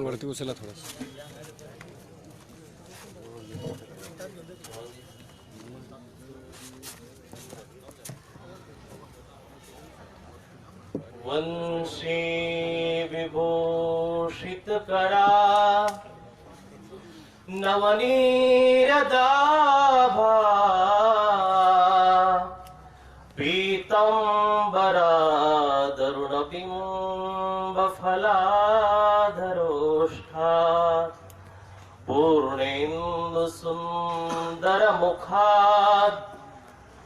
वरती उचला थोडस. वंशी विभूषित करा नवनीरदाभा पीतंबरा दरुणबिंब फलाधरोष्ठा पूर्णेन्दु सुंदर मुखाद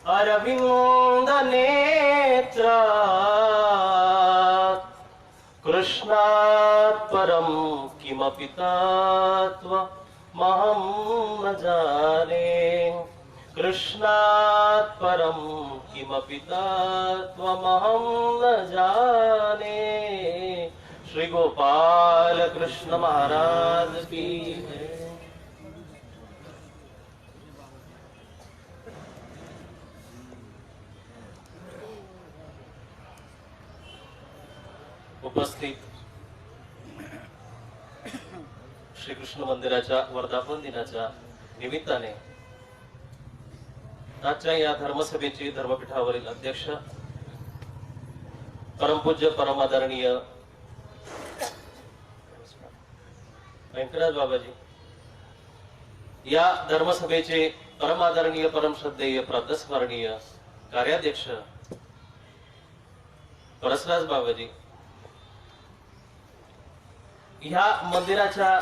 अरविंद नेत्र कृष्णात् परं किमपि तत्त्वमहं न जाने कृष्णात् परं किमपि तत्त्वमहं न जाने। श्री गोपाल कृष्ण महाराज की जय। उपस्थित श्री कृष्ण मंदिराच्या वर्धापन दिनाच्या निमित्ताने आजच्या या धर्मसभेचे धर्मपीठावरील अध्यक्ष परमपूज्य परमादरणीय व्यंकटराज बाबाजी, या धर्मसभेचे परमादरणीय परमश्रद्धेय प्रातस्मरणीय कार्याध्यक्ष परसराज बाबाजी, ह्या मंदिराच्या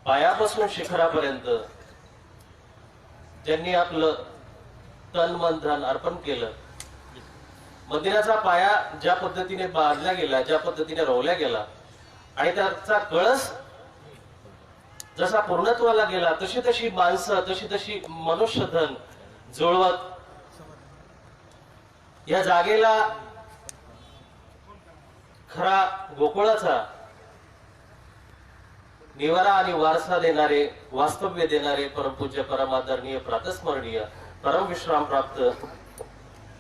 पायापासून शिखरापर्यंत ज्यांनी आपलं तन मन धन अर्पण केलं, मंदिराचा पाया ज्या पद्धतीने बांधला गेला, ज्या पद्धतीने रोवला गेला आणि त्याचा कळस जसा पूर्णत्वाला गेला, तशी तशी माणसं, तशी तशी मनुष्यधन जुळवत या जागेला खरा गोकुळाचा निवारा आणि वारसा देणारे, वास्तव्य देणारे परमपूज्य परमादरणीय प्रातस्मरणीय परमविश्राम प्राप्त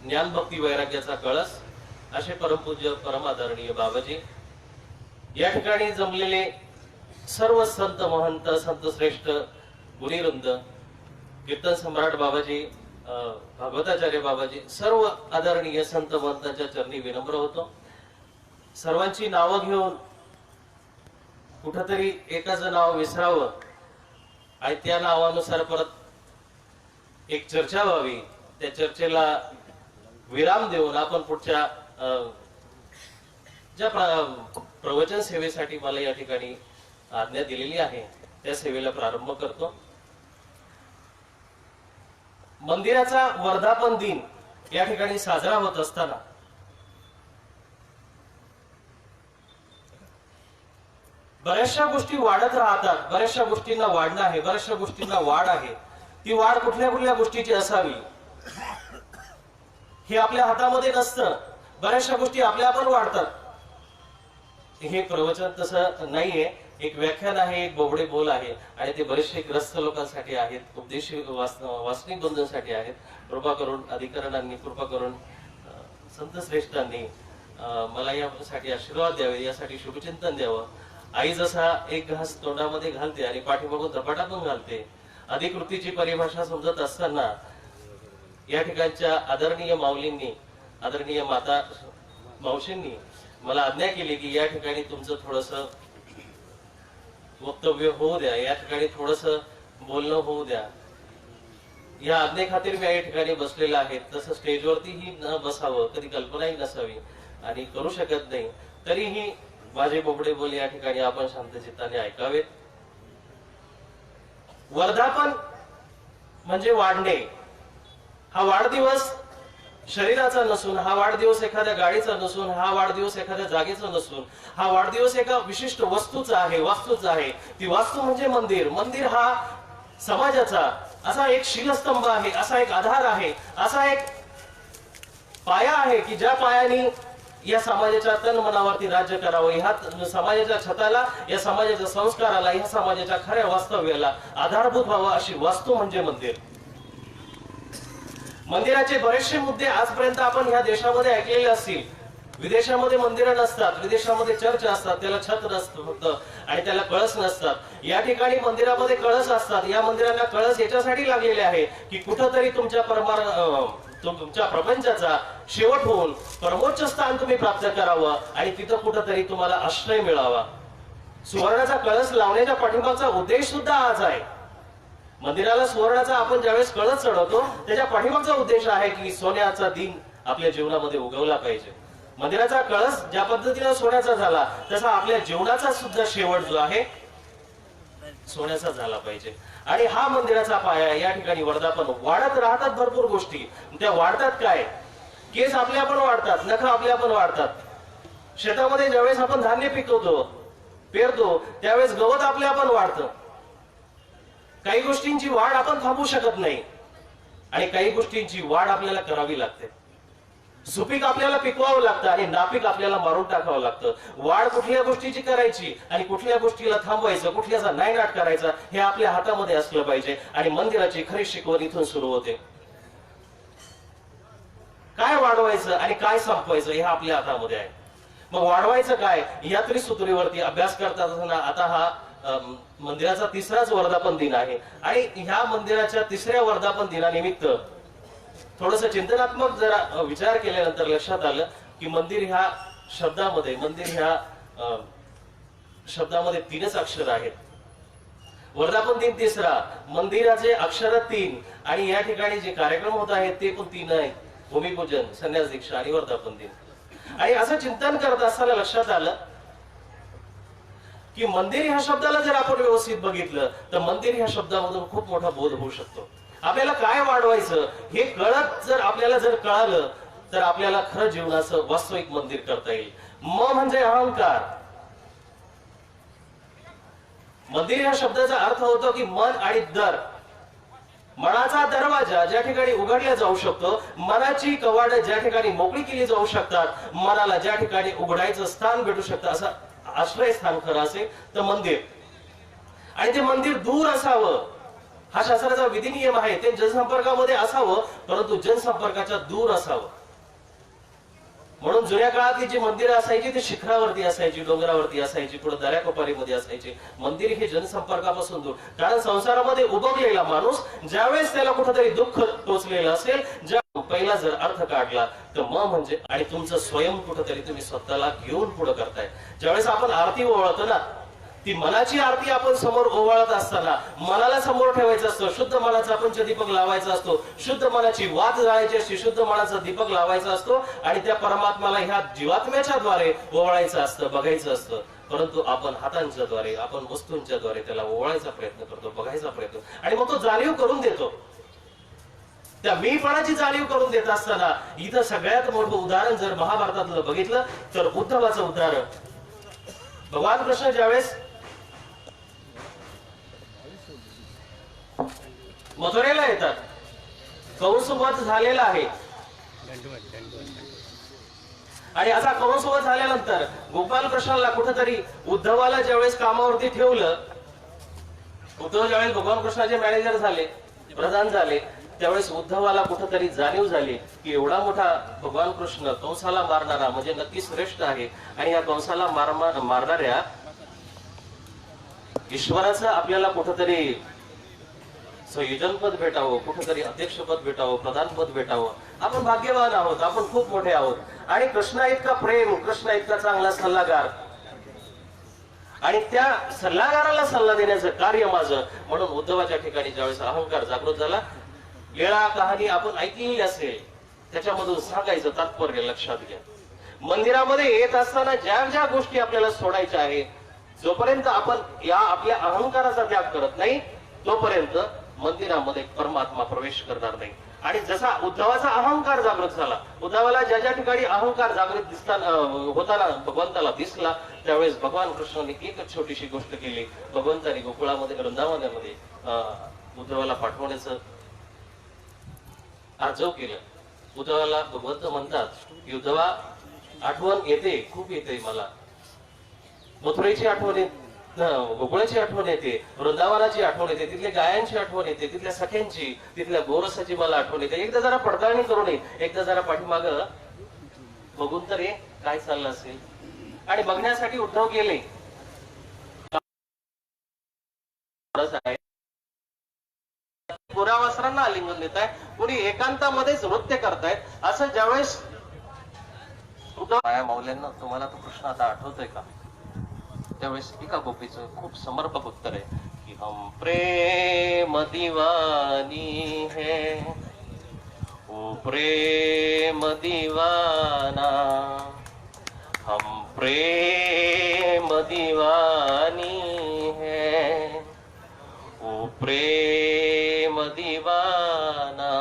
ज्ञान भक्ती वैराग्याचा कळस असे परमपूज्य परमादरणीय बाबाजी, या ठिकाणी जमलेले सर्व संत महंत, संत श्रेष्ठ, गुणीवृंद, कीर्तन सम्राट बाबाजी, भागवताचार्य बाबाजी, सर्व आदरणीय संत महंतांच्या चरणी विनम्र होतो. सर्वांची नावं घेऊन कुठंतरी एकाचं नाव विसरावं आणि त्या नावानुसार परत एक चर्चा व्हावी, त्या चर्चेला विराम देऊन आपण पुढच्या ज्या प्रवचन सेवेसाठी मला या ठिकाणी आज्ञा दिलेली आहे त्या सेवेला प्रारंभ करतो. मंदिराचा वर्धापन दिन या ठिकाणी साजरा होत असताना बऱ्याचशा गोष्टी वाढत राहतात, बऱ्याचशा गोष्टींना वाढणं आहे, बऱ्याचशा गोष्टींना वाढ आहे. ती वाढ कुठल्या कुठल्या गोष्टीची असावी हे आपल्या हातामध्ये नसतं. बऱ्याचशा गोष्टी आपल्या आपण वाढतात. हे प्रवचन तसं नाहीये, एक व्याख्यान आहे, एक बोबडे बोल आहे आणि ते बरेचसे ग्रस्त लोकांसाठी आहेत, उपदेशी वासनिक बंधूंसाठी आहेत. कृपा करून अधिकाऱ्यांनी, कृपा करून संत श्रेष्ठांनी मला यासाठी आशीर्वाद द्यावे, यासाठी शुभचिंतन द्यावं. आई जसा एक घास तोंडामध्ये घालते आणि पाठीमागून झपाटा पण घालते, अधिकृतीची परिभाषा समजत असताना या ठिकाणच्या आदरणीय माऊलींनी, आदरणीय माता मावशींनी मला आज्ञा केली की या ठिकाणी तुमचं थोडस वक्तव्य होऊ द्या, या ठिकाणी थोडस बोलणं होऊ द्या. या आज्ञे खातीर मी या ठिकाणी बसलेला आहे. तसं स्टेजवरतीही न बसावं, कधी कल्पनाही नसावी आणि करू शकत नाही, तरीही माझे बोबडे बोल या ठिकाणी आपण शांतचित्ताने ऐकावेत. वर्धापन म्हणजे वाढणे. हा वाढदिवस शरीराचा नसून, हा वाढदिवस एखाद्या गाडीचा नसून, हा वाढदिवस एखाद्या जागेचा नसून, हा वाढदिवस एका विशिष्ट वस्तूचा आहे, वास्तूचा आहे. ती वास्तू म्हणजे मंदिर. मंदिर हा समाजाचा असा एक शिलस्तंभ आहे, असा एक आधार आहे, असा एक पाया आहे की ज्या पायाने या समाजाच्या तन मनावरती राज्य करावं, ह्या समाजाच्या छताला, या समाजाच्या संस्काराला, ह्या समाजाच्या खऱ्या वास्तव्याला आधारभूत व्हावं अशी वास्तू म्हणजे मंदिर. मंदिराचे बरेचसे मुद्दे आजपर्यंत आपण ह्या देशामध्ये ऐकलेले असतील. विदेशामध्ये मंदिरं नसतात, विदेशामध्ये चर्च असतात, त्याला छत नसतं फक्त आणि त्याला कळस नसतात. या ठिकाणी मंदिरामध्ये कळस असतात. या मंदिरांना कळस याच्यासाठी लागलेले आहे की कुठंतरी तुमच्या प्रपंचाचा शेवट होऊन परमोच्च स्थान तुम्ही प्राप्त करावं आणि तिथं कुठंतरी तुम्हाला आश्रय मिळावा. सुवर्णाचा कळस लावण्याच्या पाठीमागचा उद्देश सुद्धा हाच आहे. मंदिराला सुवर्णाचा आपण ज्यावेळेस कळस चढवतो त्याच्या पाठीमागचा उद्देश आहे की सोन्याचा दिन आपल्या जीवनामध्ये उगवला पाहिजे. मंदिराचा कळस ज्या पद्धतीने सोन्याचा झाला तसा आपल्या जीवनाचा सुद्धा शेवट जो आहे सोन्याचा झाला पाहिजे. आणि हा मंदिराचा पाया. या ठिकाणी वर्धापन वाढत राहतात भरपूर गोष्टी. त्या वाढतात काय? केस आपल्या पण वाढतात, नख आपल्या पण वाढतात. शेतामध्ये ज्यावेळेस आपण धान्य पिकवतो पेरतो त्यावेळेस गवत आपल्या पण वाढतं. काही गोष्टींची वाढ आपण थांबवू शकत नाही आणि काही गोष्टींची वाढ आपल्याला करावी लागते. सुपीक आपल्याला पिकवावं लागतं आणि नापीक आपल्याला मारून टाकावं लागतं. वाढ कुठल्या गोष्टीची करायची आणि कुठल्या गोष्टीला थांबवायचं, कुठल्याचा नायनाट करायचा हे आपल्या हातामध्ये असलं पाहिजे. आणि मंदिराची खरी शिकवण इथून सुरू होते. काय वाढवायचं आणि काय संपवायचं हे आपल्या हातामध्ये आहे. मग वाढवायचं काय या त्रिसूत्रीवरती अभ्यास करता असताना आता हा मंदिराचा तिसराच वर्धापन दिन आहे. आणि ह्या मंदिराच्या तिसऱ्या वर्धापन दिनानिमित्त थोडस चिंतनात्मक जरा विचार केल्यानंतर लक्षात आलं की मंदिर ह्या शब्दामध्ये 3च अक्षर आहेत. वर्धापन दिन तिसरा, मंदिराचे अक्षर 3 आणि या ठिकाणी जे कार्यक्रम होत आहेत ते पण 3 आहेत. भूमिपूजन, संन्यास दीक्षा आणि वर्धापन दिन. आणि असं चिंतन करत असताना लक्षात आलं की मंदिर ह्या शब्दाला जर आपण व्यवस्थित बघितलं तर मंदिर ह्या शब्दामधून खूप मोठा बोध होऊ शकतो. आपल्याला काय वाढवायचं हे कळत आपल्याला जर कळालं तर आपल्याला खरं जीवनाचं वास्तविक मंदिर करता येईल. म्हणजे अहंकार. मंदिर ह्या शब्दाचा अर्थ होतो की मन आणि दर. मनाचा दरवाजा ज्या ठिकाणी उघडला जाऊ शकतो, मनाची कवाड ज्या ठिकाणी मोकळी केली जाऊ शकतात, मनाला ज्या ठिकाणी उघडायचं स्थान भेटू शकतं असं आश्रय स्थान खरं असेल तर मंदिर. आणि ते मंदिर दूर असावं हा शास्त्राचा विधी नियम आहे. ते जनसंपर्कामध्ये असावं परंतु जनसंपर्काच्या दूर असावं. म्हणून जुन्या काळातली जी मंदिरं असायची ती शिखरावरती असायची, डोंगरावरती असायची, पुढे दऱ्याकोपारीमध्ये असायची. मंदिर हे जनसंपर्कापासून दूर. कारण संसारामध्ये उभगलेला माणूस ज्यावेळेस त्याला कुठेतरी दुःख टोचलेलं असेल, ज्या पहिला जर अर्थ काढला तर म्हणजे आणि तुमचं स्वयं कुठेतरी तुम्ही स्वतःला घेऊन पुढे करताय. ज्यावेळेस आपण आरती ओवाळतो ना ती मनाची आरती आपण समोर ओवाळत असताना मनाला समोर ठेवायचं असतं. शुद्ध मनाचा पंचदीपक लावायचा असतो. शुद्ध मनाची वात जाळायची असते. शुद्ध मनाचा दीपक लावायचा असतो आणि त्या परमात्म्याला ह्या जीवात्म्याच्या द्वारे ओवाळायचं असतं, बघायचं असतं. परंतु आपण हातांच्या द्वारे, आपण वस्तूंच्या द्वारे त्याला ओवाळायचा प्रयत्न करतो, बघायचा प्रयत्न आणि मग तो जाणीव करून देतो. त्या मीपणाची जाणीव करून देत असताना इथं सगळ्यात मोठं उदाहरण जर महाभारतातलं बघितलं तर उद्धवाचं उदाहरण. भगवान कृष्ण ज्यावेळेस मथुरेला येतात, कंसवध झालेला आहे आणि असा कंसवध झाल्यानंतर गोपाल कृष्णाला कुठेतरी उद्धवाला ज्यावेळेस कामावरती ठेवलं, उद्धव ज्यावेळेस भगवान कृष्णाचे मॅनेजर झाले, प्रधान झाले, त्यावेळेस उद्धवाला कुठेतरी जाणीव झाली की एवढा मोठा भगवान कृष्ण कंसाला मारणारा म्हणजे नक्की श्रेष्ठ आहे. आणि या कंसाला मारणाऱ्या ईश्वराचं आपल्याला कुठेतरी संयोजनपद भेटावं, कुठेतरी अध्यक्षपद भेटावं, प्रधानपद भेटावं. आपण भाग्यवान आहोत, आपण खूप मोठे आहोत. आणि कृष्णा इतका प्रेम, कृष्णा इतका चांगला सल्लागार आणि त्या सल्लागाराला सल्ला देण्याचं कार्य माझं. म्हणून उद्धवाच्या ठिकाणी ज्यावेळेस अहंकार जागृत झाला, लीळा कहाणी आपण ऐकलेली असेल त्याच्यामधून सांगायचं तात्पर्य लक्षात घ्या. मंदिरामध्ये येत असताना ज्या ज्या गोष्टी आपल्याला सोडायच्या आहे, जोपर्यंत आपण या आपल्या अहंकाराचा त्याग करत नाही तोपर्यंत मंदिरामध्ये परमात्मा प्रवेश करणार नाही. आणि जसा उद्धवाचा अहंकार जागृत झाला, उद्धवाला ज्या ज्या ठिकाणी अहंकार जागृत होताना भगवंताला दिसला, त्यावेळेस भगवान कृष्णाने एकच छोटीशी गोष्ट केली. भगवंताने गोकुळामध्ये, वृंदावनामध्ये उद्धवाला पाठवण्याचं आर्जव केलं. उद्धवाला भगवंत म्हणतात की उद्धवा, आठवण येते, खूप येते मला, मथुरेची आठवण येते, गोकुळाची आठवण येते, वृंदावनाची आठवण येते, तिथल्या गायांची आठवण येते, तिथल्या सख्यांची, तिथल्या गोरसाची मला आठवण येते. एकदा जरा पडताळणी करू नये, एकदा जरा पाठीमाग बघून तर काय चाललं असेल. आणि बघण्यासाठी उद्धव गेले. पुऱ्या वस्त्रांना आलिंगन देत आहे, कुणी एकांतामध्येच नृत्य करतायत. असं ज्यावेळेस माया मौल्यांना तुम्हाला तो प्रश्न आता आठवतोय का? त्यावेळेस एका गोपीचं खूप समर्पक उत्तर आहे की हम प्रेम दीवानी है, ओ प्रेम दीवाना, हम प्रेम दीवानी है, ओ प्रेम दीवाना,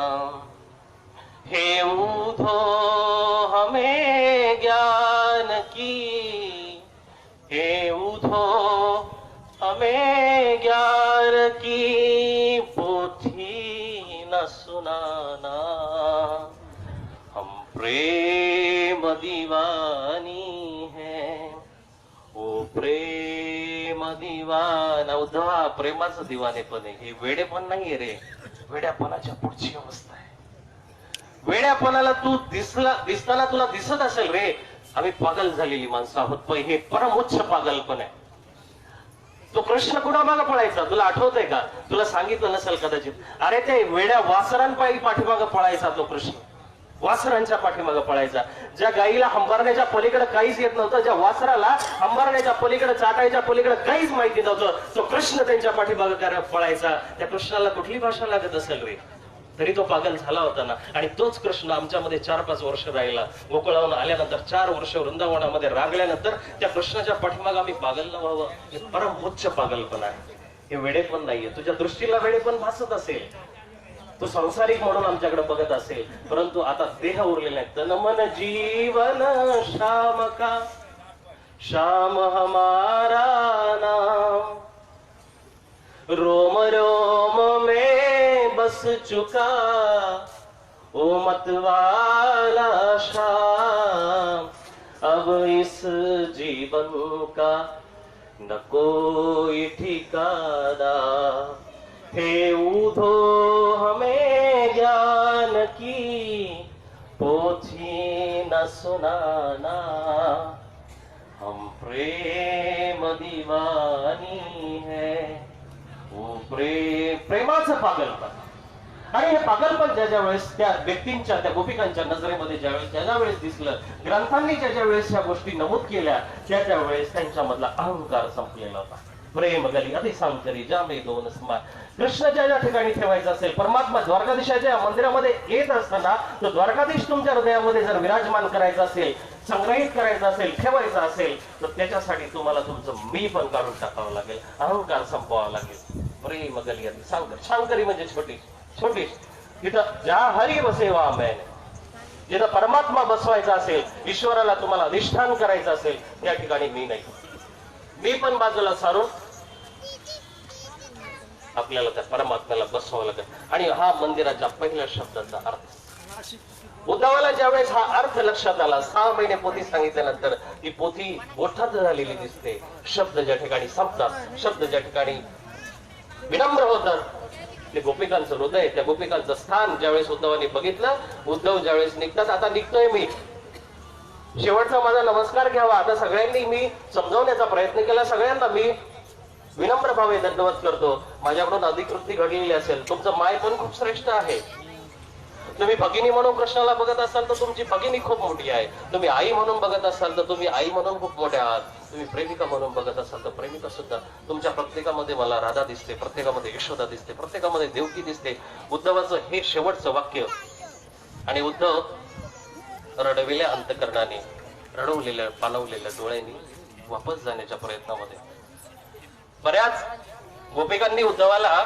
हे उधो हमें ज्ञान की, हे उधो हमें ज्ञान की, पोथी न सुनाना, हम प्रेम दीवानी है, ओ प्रेम दीवाना. उद्धवा, प्रेमाचं दिवानेपण आहे, हे वेडेपण नाहीये रे, वेड्यापणाच्या पुढची अवस्था आहे. वेड्यापणाला तू दिसताना तुला दिसत असेल रे आम्ही पागल झालेली माणसं आहोत, पण हे परमोच्च पागलपण आहे. तो कृष्ण कुणामागं पळायचा तुला आठवतंय का? तुला सांगितलं नसेल कदाचित. अरे ते वेड्या वासरांपायी पाठीमागं पळायचा तो कृष्ण, वासरांच्या पाठीमागं पळायचा. ज्या गाईला हंबरण्याच्या पलीकडे काहीच येत नव्हतं, ज्या वासराला हंबरण्याच्या पलीकडे, चाटायच्या पलीकडे काहीच माहिती नव्हतं, तो कृष्ण त्यांच्या पाठीमागं पळायचा. त्या कृष्णाला कुठली भाषा लागत असेल रे, तरी तो पागल झाला होता ना. आणि तोच कृष्ण आमच्यामध्ये 4-5 वर्ष राहिला. गोकुळाहून आल्यानंतर 4 वर्ष वृंदावनामध्ये रागल्यानंतर त्या कृष्णाच्या पाठीमाग आम्ही पागल न व्हावं, हे परमोच्च पागलपण आहे. हे वेडेपण नाहीये. तुझ्या दृष्टीला वेडेपण भासत असेल, तो संसारिक म्हणून आमच्याकडे बघत असेल, परंतु आता देह उरलेला आहे. तन मन जीवन श्याम का, श्याम हमारा नाम, रोम रोम में बस चुका ओ मतवाला शाम, अब इस जीवन का न कोई ठिकाना, हे उधो हमें ज्ञान की, पोथी न सुनाना, हम प्रेम दीवानी है, वो प्रेमाचं पागलपण. आणि हे पागलपण ज्या वेळेस त्या व्यक्तींच्या, त्या गोपिकांच्या नजरेमध्ये ज्या वेळेस दिसलं, ग्रंथांनी ज्या वेळेस ह्या गोष्टी नमूद केल्या, त्या वेळेस त्यांच्यामधला अहंकार संपलेला होता. प्रेम गली अति सांकरी जामे दोन स्मा. कृष्णाच्या ज्या ठिकाणी ठेवायचं असेल, परमात्मा द्वारकाधीशाच्या मंदिरामध्ये येत असताना तो द्वारकाधीश तुमच्या हृदयामध्ये जर विराजमान करायचा असेल, संग्रहित करायचा असेल, ठेवायचा असेल, तर त्याच्यासाठी तुम्हाला तुमचं मी पण काढून टाकावं लागेल, अहंकार संपवावा लागेल. प्रेम गली अति सांकरी. सांकरी म्हणजे छोटी छोटी. तिथं ज्या हरी बसेवा मैंने, जिथं परमात्मा बसवायचा असेल, ईश्वराला तुम्हाला अधिष्ठान करायचं असेल, त्या ठिकाणी मी नाही. मी पण बाजूला सारून आपल्याला त्या परमात्म्याला बसवावं लागेल. आणि हा मंदिराच्या पहिल्या शब्दाचा अर्थ. उद्धवाला ज्यावेळेस हा अर्थ लक्षात आला, 6 महिने पोथी सांगितल्यानंतर ती पोथी बोठात झालेली दिसते. शब्द ज्या ठिकाणी संपतात, शब्द ज्या ठिकाणी विनम्र होतात, ते गोपिकांचं हृदय, त्या गोपिकांचं स्थान ज्यावेळेस उद्धवाने बघितलं, उद्धव ज्यावेळेस निघतात, आता निघतोय मी, शेवटचा माझा नमस्कार घ्यावा. आता सगळ्यांनी मी समजावण्याचा प्रयत्न केला, सगळ्यांना मी विनम्र भावे दंडवत करतो. माझ्याकडून अधिकृती घडलेली असेल, तुमचं माय पण खूप श्रेष्ठ आहे. तुम्ही भगिनी म्हणून कृष्णाला बघत असाल तर तुमची भगिनी खूप मोठी आहे. तुम्ही आई म्हणून बघत असाल तर तुम्ही आई म्हणून खूप मोठ्या आहात. तुम्ही प्रेमिका म्हणून बघत असाल तर प्रेमिका सुद्धा. तुमच्या प्रत्येकामध्ये मला राधा दिसते, प्रत्येकामध्ये यशोदा दिसते, प्रत्येकामध्ये देवकी दिसते. उद्धवाचं हे शेवटचं वाक्य. आणि उद्धव रडविल्या अंतकरणाने, रडवलेल्या पाणवलेल्या डोळ्यांनी वापस जाण्याच्या प्रयत्नामध्ये बऱ्याच गोपिकांनी उद्धवाला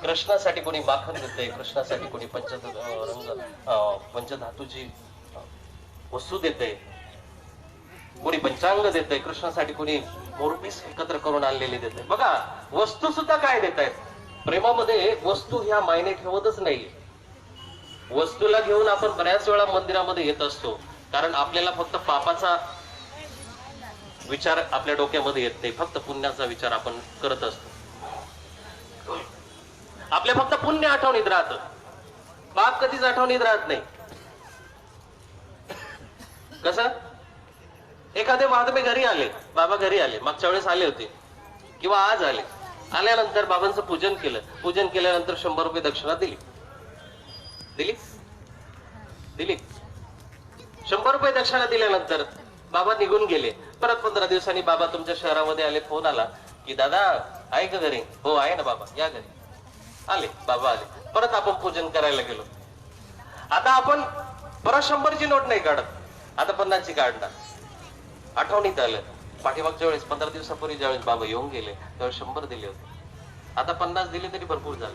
कृष्णासाठी कोणी माखन देते, कृष्णासाठी कोणी पंचधातूची वस्तू देते, कोणी पंचांग देते, कृष्णासाठी कोणी मोरपीस एकत्र करून आणलेली देते. बघा, वस्तू सुद्धा काय देत आहेत. प्रेमामध्ये वस्तू ह्या मायने ठेवतच नाही. वस्तूला घेऊन आपण बऱ्याच वेळा मंदिरामध्ये येत असतो, कारण आपल्याला फक्त पापाचा विचार आपल्या डोक्यामध्ये येत नाही, फक्त पुण्याचा विचार आपण करत असतो. आपल्या फक्त पुण्य आठवणीत राहतं, पाप कधीच आठवणीत राहत नाही. कसं एखादे महात्मे घरी आले, बाबा घरी आले, मागच्या वेळेस आले होते किंवा आज आले, आल्यानंतर बाबांचं पूजन केलं, पूजन केल्यानंतर 100 रुपये दक्षिणा दिली, दिली दिली 100 रुपये दक्षिणा दिल्यानंतर बाबा निघून गेले. परत 15 दिवसांनी बाबा तुमच्या शहरामध्ये आले, फोन आला की दादा आहे का घरी? हो आहे ना बाबा, या घरी. आले बाबा, आले. परत आपण पूजन करायला गेलो. आता आपण परत 100ची नोट नाही काढत, आता 50ची काढणार. आठवणीत आलं पाठीमागच्या वेळेस 15 दिवसापूर्वी ज्यावेळेस बाबा येऊन गेले त्यावेळेस 100 दिले होते, आता 50 दिले तरी भरपूर झालं.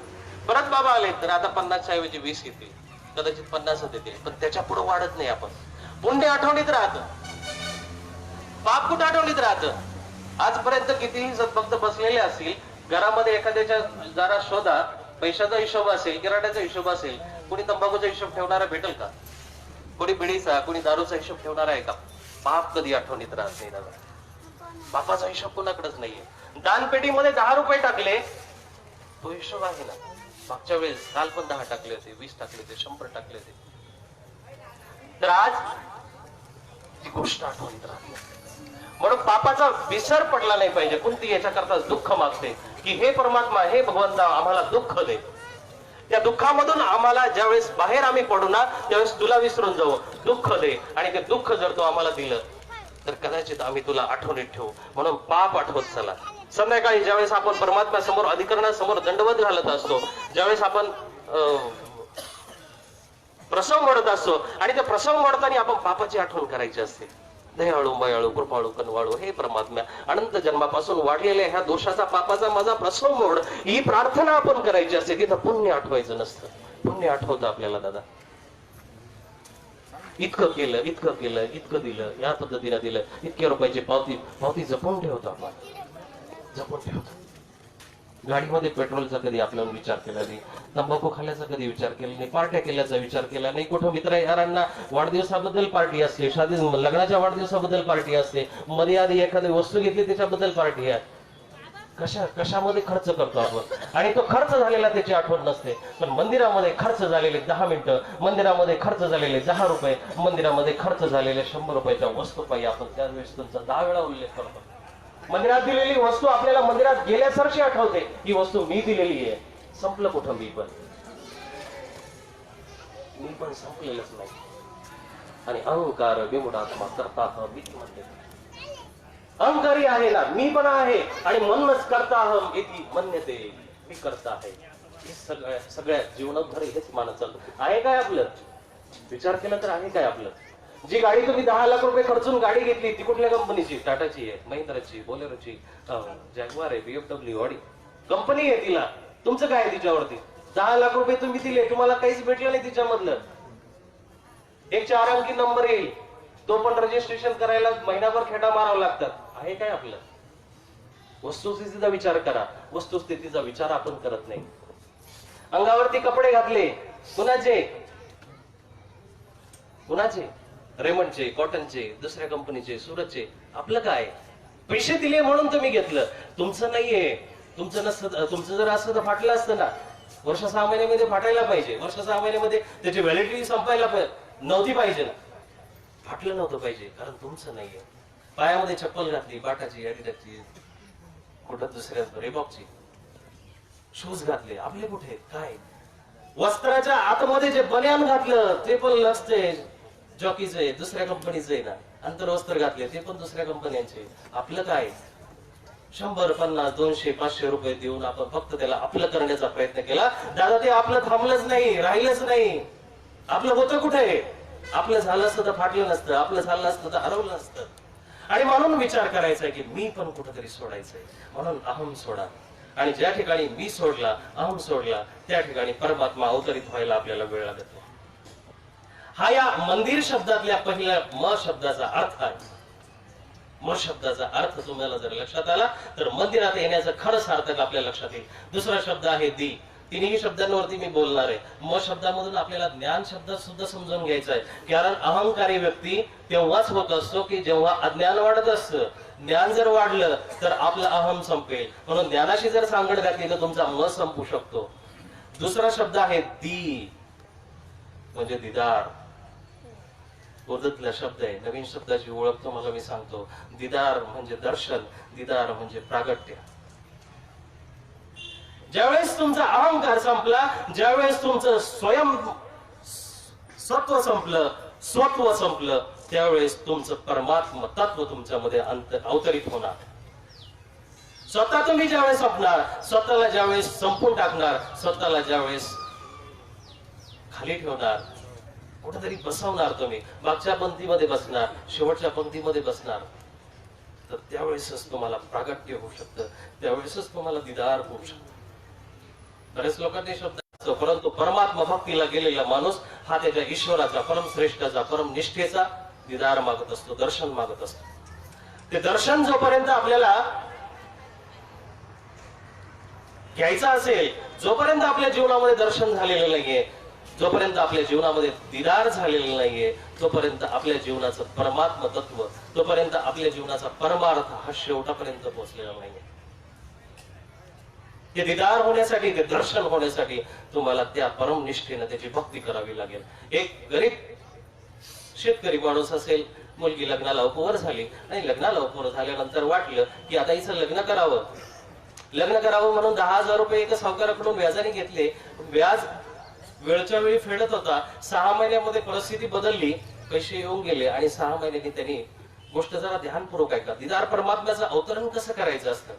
परत बाबा आले तर आता 50च्या ऐवजी 20 येतील, कदाचित 50 देतील, पण त्याच्या पुढे वाढत नाही. आपण पुण्य आठवणीत राहतं, पाप कुठं आठवणीत राहतं. आजपर्यंत कितीही भक्त बसलेले असतील घरामध्ये, एखाद्याच्या जरा शोधा, पैशाचा हिशोब असेल, किराण्याचा हिशोब असेल, कोणी तंबाखूचा हिशोब ठेवणारा भेटेल का? कोणी बिडीचा, कोणी दारूचा हिशोब ठेवणारा आहे का? पाप कधी आठवणीत राहत नाही दादा, पापाचा हिशोब कोणाकडेच नाहीये. दानपेटीमध्ये 10 रुपये टाकले, तो हिशोब आहे ना. मागच्या वेळेस काल पण 10 टाकले होते, 20 टाकले होते, 100 टाकले होते. तर आज ती गोष्ट आठवणीत राहत नाही. म्हणून पापाचा विसर पडला नाही पाहिजे. कोणती याच्याकरता दुःख मागते की हे परमात्मा, हे भगवंता आम्हाला दुःख दे. त्या दुःखामधून आम्हाला ज्यावेळेस बाहेर आम्ही पडू ना त्यावेळेस तुला विसरून जाऊ, दुःख दे. आणि ते दुःख जर तू आम्हाला दिलं तर कदाचित आम्ही तुला आठवणीत ठेवू. म्हणून पाप आठवत चला. संध्याकाळी ज्यावेळेस आपण परमात्म्यासमोर, अधिकरणासमोर दंडवत घालत असतो, ज्यावेळेस आपण प्रसंग मोडत असतो आणि त्या प्रसंग मोडताना आपण पापाची आठवण करायची असते. दयाळू, मयाळू, कृपाळू, कनवाळू, हे परमात्मा, अनंत जन्मापासून वाढलेल्या ह्या दोषाचा, पापाचा माझा प्रसंग मोड, ही प्रार्थना आपण करायची असते. तिथं पुण्य आठवायचं नसतं. पुण्य आठवतं आपल्याला दादा. इतकं केलं, इतकं केलं, इतकं दिलं, या पद्धतीने दिलं, इतक्या रुपयाची पावती जपून ठेवतो आपण, जपून ठेवतो. गाडीमध्ये पेट्रोलचा कधी आपल्याला विचार केला नाही, तंबाखू खाल्ल्याचा कधी विचार केला नाही, पार्ट्या केल्याचा विचार केला नाही. कुठं मित्र यारांना वाढदिवसाबद्दल पार्टी असते, शादी लग्नाच्या वाढदिवसाबद्दल पार्टी असते, मध्ये आधी एखादी वस्तू घेतली त्याच्याबद्दल पार्टी आहे. कशामध्ये खर्च करतो आपण, आणि तो खर्च झालेला त्याची आठवण नसते. पण मंदिरामध्ये खर्च झालेले 10 मिनिटं, मंदिरामध्ये खर्च झालेले 10 रुपये, मंदिरामध्ये खर्च झालेले 100 रुपयाच्या वस्तू पाहिजे आपण त्यावेळेस तुमचा 10 वेळा उल्लेख करतो. मंदिरात दिलेली वस्तू आपल्याला मंदिरात गेल्यासारखी आठवते, ही वस्तू मी दिलेली आहे. संपलं कुठं? मी पण संपलेलंच नाही. आणि अहंकार विमुडात्मा करता भीती म्हणते. अहंकारी आहे ना, मी पण आहे, आणि म्हणूनच करता अहम इति मन्यते, मी करता आहे. हे सगळ्या जीवनोद्धर हेच मानत चालतो. आहे काय आपलं? विचार केला तर आहे काय आपलं? जी गाडी तुम्ही 10 लाख रुपये खर्चून गाडी घेतली ती कुठल्या कंपनीची? टाटाची आहे, महिंद्राची, बोलेरोची, जॅग्वार आहे, BMW, ऑडी कंपनी आहे. तिला तुमचं काय आहे तिच्यावरती? 10 लाख रुपये तुम्ही दिले, तुम्हाला काहीच भेटलं नाही तिच्यामधलं. एक 4 अंकी नंबर येईल, तो पण रजिस्ट्रेशन करायला महिनाभर खेटा मारावं लागतात. आहे काय आपलं? वस्तुस्थितीचा विचार करा. वस्तुस्थितीचा विचार आपण करत नाही. अंगावरती कपडे घातले, कुणाचे? रेमंडचे, कॉटनचे, दुसऱ्या कंपनीचे, सुरतचे. आपलं काय? पैसे दिले म्हणून तुम्ही घेतलं, तुमचं नाहीये. तुमचं नसतं. तुमचं जर असतं तर फाटलं असतं ना. वर्ष 6 महिन्यामध्ये फाटायला पाहिजे, वर्ष 6 महिन्यामध्ये त्याची व्हॅलिडिटी संपायला नव्हती पाहिजे ना. फाटलं नव्हतं पाहिजे, कारण तुमचं नाहीये. पायामध्ये चप्पल घातली, बाटाची, ॲडिडासची, कुठं दुसऱ्या रेबॉकची, शूज घातले, आपले कुठे? काय? वस्त्राच्या आतमध्ये जे बनियान घातलं ते पण नसते, जॉकीचं आहे, दुसऱ्या कंपनीचं आहे ना. अंतरवस्त्र घातले ते पण दुसऱ्या कंपन्यांचे. आपलं काय? 100, 50, 200, 500 रुपये देऊन आपण फक्त त्याला आपलं करण्याचा प्रयत्न केला. दादा ते आपलं थांबलंच नाही, राहिलंच नाही. आपलं होतं कुठे? आपलं झालं असतं तर फाटलं नसतं, आपलं झालं असतं तर हरवलं नसतं. आणि म्हणून विचार करायचा की मी पण कुठेतरी सोडायचंय. म्हणून अहम सोडा. आणि ज्या ठिकाणी मी सोडला, अहम सोडला, त्या ठिकाणी परमात्मा अवतरित व्हायला आपल्याला वेळ लागत नाही. हा या मंदिर शब्दातल्या पहिल्या म शब्दाचा अर्थ आहे. म शब्दाचा अर्थ तुम्हाला जर लक्षात आला तर मंदिरात येण्याचं खरं सार्थक आपल्या लक्षात येईल. दुसरा शब्द आहे दी. तिन्ही शब्दांवरती मी बोलणार आहे. म शब्दामधून आपल्याला ज्ञान शब्द सुद्धा समजून घ्यायचा आहे. कारण अहंकारी व्यक्ती तेव्हाच होत असतो की जेव्हा अज्ञान वाढत असतं. ज्ञान जर वाढलं तर आपला अहम संपेल. म्हणून ज्ञानाशी जर सांगड घातली तर तुमचा म संपू शकतो. दुसरा शब्द आहे दी, म्हणजे दिदार. उर्दूतला शब्द आहे. नवीन शब्दाची ओळख तुम्हाला मी सांगतो. दिदार म्हणजे दर्शन, दिदार म्हणजे प्रागट्य. ज्यावेळेस तुमचा अहंकार संपला, ज्यावेळेस तुमचं सत्व संपलं, स्वत्व संपलं, त्यावेळेस तुमचं परमात्म तत्व तुमच्यामध्ये अवतरित होणार. स्वतः तुम्ही ज्यावेळेस संपणार, स्वतःला ज्यावेळेस संपून टाकणार, स्वतःला ज्यावेळेस खाली ठेवणार, कुठेतरी बसवणार, तुम्ही मागच्या पंक्तीमध्ये बसणार, शेवटच्या पंक्तीमध्ये बसणार, तर त्यावेळेसच तुम्हाला प्रागट्य होऊ शकतं, त्यावेळेसच तुम्हाला दिदार होऊ शकतं. बरेच लोकांनी शब्द असतो, परंतु परमात्मा भक्तीला गेलेला माणूस हा त्याच्या ईश्वराचा, परमश्रेष्ठाचा, परमनिष्ठेचा दिदार मागत असतो, दर्शन मागत असतो. ते दर्शन जोपर्यंत आपल्याला घ्यायचं असेल, जोपर्यंत आपल्या जीवनामध्ये दर्शन झालेलं नाहीये, जोपर्यंत आपल्या जीवनामध्ये दिदार झालेलं नाहीये, तोपर्यंत आपल्या जीवनाचं परमात्म तत्व, तोपर्यंत आपल्या जीवनाचा परमार्थ हा शेवटापर्यंत पोहोचलेला नाहीये. ते दिदार होण्यासाठी, ते दर्शन होण्यासाठी तुम्हाला त्या परमनिष्ठेने त्याची भक्ती करावी लागेल. एक गरीब शेतकरी माणूस असेल, मुलगी लग्नाला उपवर झाली आणि लग्नाला उपवर झाल्यानंतर वाटलं की आता हिचं लग्न करावं. लग्न करावं म्हणून 10,000 रुपये एका सावकाराकडून व्याजाने घेतले. व्याज वेळच्या वेळी फेडत होता. 6 महिन्यामध्ये परिस्थिती बदलली, पैसे येऊन गेले आणि 6 महिन्यांनी त्यांनी, गोष्ट जरा ध्यानपूर्वक ऐका, दिदार परमात्म्याचं अवतरण कसं करायचं असतं.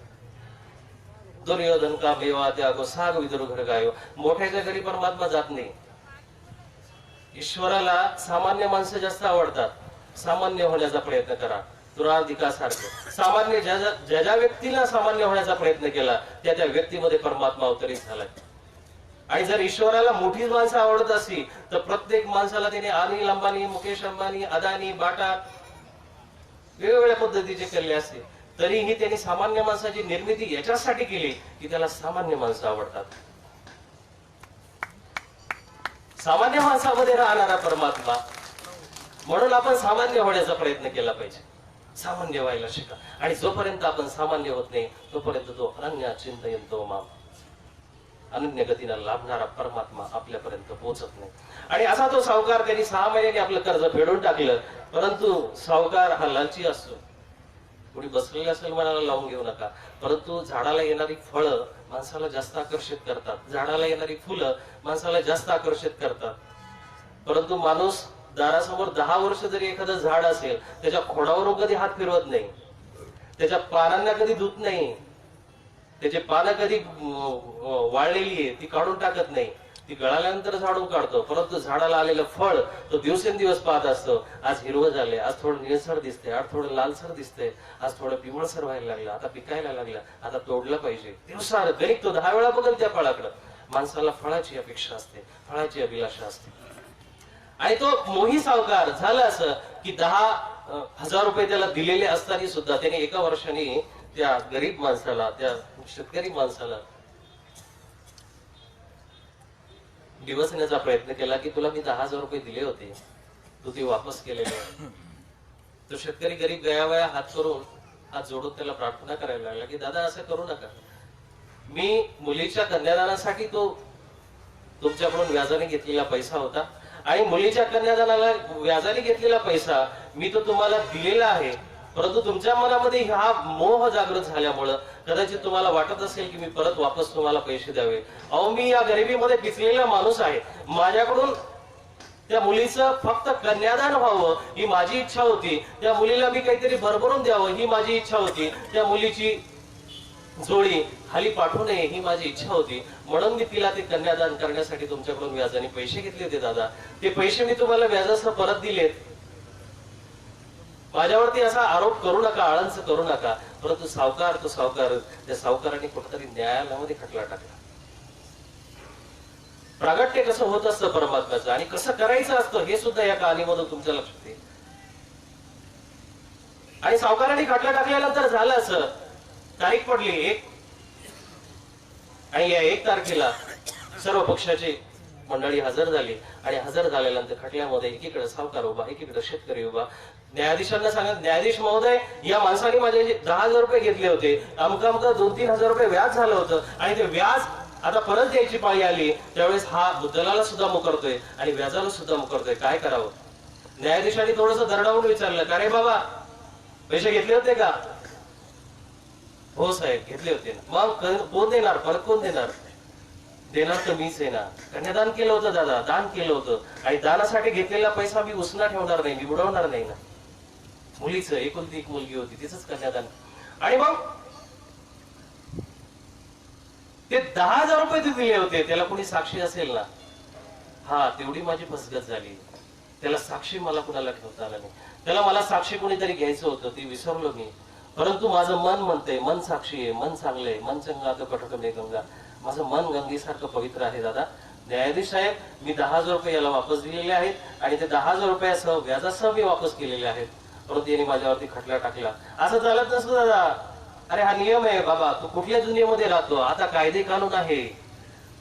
दुर्योधन का बेवा त्यागो साग विदुर घर गायो. मोठ्याच्या घरी परमात्मा जात नाही. ईश्वराला सामान्य माणसं जास्त आवडतात. सामान्य होण्याचा प्रयत्न करा. दुराधिकासारखं सामान्य ज्या ज्या व्यक्तीला सामान्य होण्याचा प्रयत्न केला त्या त्या व्यक्तीमध्ये परमात्मा अवतरित झालाय. आणि जर ईश्वराला मोठी माणसं आवडत असली तर प्रत्येक माणसाला त्याने अनिल अंबानी, मुकेश अंबानी, अदानी, बाटा वेगवेगळ्या पद्धतीचे केले असते, तरीही त्यांनी सामान्य माणसाची निर्मिती याच्यासाठी केली की त्याला सामान्य माणसं आवडतात. सामान्य माणसामध्ये राहणारा परमात्मा. म्हणून आपण सामान्य होण्याचा प्रयत्न केला पाहिजे. सामान्य व्हायला शिका. आणि जोपर्यंत आपण सामान्य होत नाही तोपर्यंत तो अनन्य चिंतयंतो माम, अनन्य गतीने लाभणारा परमात्मा आपल्यापर्यंत पोहोचत नाही. आणि असा तो सावकार, त्यांनी 6 महिन्यांनी आपलं कर्ज फेडून टाकलं. परंतु सावकार हा लालची असतो. कोणी बसलेले असेल मनाला लावून घेऊ नका. परंतु झाडाला येणारी फळं माणसाला जास्त आकर्षित करतात, झाडाला येणारी फुलं माणसाला जास्त आकर्षित करतात. परंतु माणूस दारासमोर 10 वर्ष जरी एखादं झाड असेल, त्याच्या खोडावरून कधी हात फिरवत नाही, त्याच्या पानांना कधी धुत नाही, त्याची पानं कधी वाळलेली आहे ती काढून टाकत नाही, ती गळाल्यानंतर झाडून काढतो. परंतु झाडाला आलेलं फळ तो दिवसेंदिवस पाहत असतो. आज हिरवं झाले, आज थोडं निळसर दिसते, आज थोडं लालसर दिसते, आज थोडं पिवळसर व्हायला लागलं, आता पिकायला लागलं, आता तोडलं पाहिजे. दिवसा गणित तो 10 वेळा बघल त्या फळाकडं. माणसाला फळाची अपेक्षा असते, फळाची अभिलाषा असते. आणि तो मोही सावकार झाला असं की 10,000 रुपये त्याला दिलेले असताना सुद्धा त्याने एका वर्षाने त्या गरीब माणसाला, त्या शेतकरी माणसाला दिवसण्याचा प्रयत्न केला की तुला मी 10,000 रुपये दिले होते, तू ते वापस केलेले. तो शेतकरी गरीब गयावया हात जोडून त्याला प्रार्थना करायला लागला की दादा असं करू नका. मी मुलीच्या कन्यादानासाठी तो तुमच्याकडून व्याजाने घेतलेला पैसा होता आणि मुलीच्या कन्यादानाला व्याजाने घेतलेला पैसा मी तो तुम्हाला दिलेला आहे. परंतु तुमच्या मनामध्ये हा मोह जागृत झाल्यामुळं कदाचित तुम्हाला वाटत असेल की मी परत वापस तुम्हाला पैसे द्यावे. अहो, मी या गरिबीमध्ये पिचलेला माणूस आहे. माझ्याकडून त्या मुलीचं फक्त कन्यादान व्हावं ही माझी इच्छा होती. त्या मुलीला मी काहीतरी भरभरून द्यावं ही माझी इच्छा होती. त्या मुलीची जोडी खाली पाठवू नये ही माझी इच्छा होती. म्हणून मी तिला ते कन्यादान करण्यासाठी तुमच्याकडून व्याजाने पैसे घेतले होते दादा. ते पैसे मी तुम्हाला व्याजासह परत दिलेत. माझ्यावरती असा आरोप करू नका, आळंच करू नका. परंतु सावकार, तो सावकार, त्या सावकाराने कुठेतरी न्यायालयामध्ये खटला टाकला. प्रागट्य कसं होत असतं परमात्म्याचं आणि कसं करायचं असतं हे सुद्धा या कहाणीमधून तुमच्या लक्षात येईल. आणि सावकाराने खटला टाकल्यानंतर झालं असं, तारीख पडली 1 आणि या 1 तारखेला सर्व पक्षाची मंडळी हजर झाली आणि हजर झाल्यानंतर खटल्यामध्ये एकीकडे सावकार उभा, एकीकडे शेतकरी उभा. न्यायाधीशांना सांगत, न्यायाधीश महोदय, या माणसाने माझे 10,000 रुपये घेतले होते, अमका 2-3 हजार रुपये व्याज झालं होतं आणि ते व्याज आता परत द्यायची पाळी आली, त्यावेळेस हा मुद्दलाला सुद्धा मुकरतोय आणि व्याजाला सुद्धा मुकरतोय, काय करावं? न्यायाधीशांनी थोडस दरडावून विचारलं, का रे बाबा, पैसे घेतले होते का? हो साहेब, घेतले होते ना. मग कोण देणार? परत कोण देणार? देणार तर मीच आहे ना. कन्यादान केलं होतं दादा, दान केलं होतं आणि दानासाठी घेतलेला पैसा मी उसना ठेवणार नाही, मी बुडवणार नाही ना. मुलीचं एकुलती एक मुलगी होती, तिचंच कन्यादान. आणि मग ते 10,000 रुपये ते दिले होते, त्याला कोणी साक्षी असेल ना? हा, तेवढी माझी फसगत झाली. त्याला साक्षी मला कुणाला ठेवता आलं नाही. त्याला मला साक्षी कोणीतरी घ्यायचं होतं, ती विसरलो मी. परंतु माझं मन म्हणतंय, मन साक्षी आहे, मन चांगलंय, मन चंगा तर कटकमे गंगा. माझं मन गंगेसारखं पवित्र आहे दादा. न्यायाधीश साहेब, मी 10,000 रुपये याला वापस दिलेले आहेत आणि ते 10,000 रुपयासह व्याजासह मी वापस केलेले आहेत. परंतु यांनी माझ्यावरती खटला टाकला. असं चालत नसतं दादा. अरे हा नियम आहे बाबा, तू कुठल्या दुनियेमध्ये राहतो? आता कायदे कानून आहे.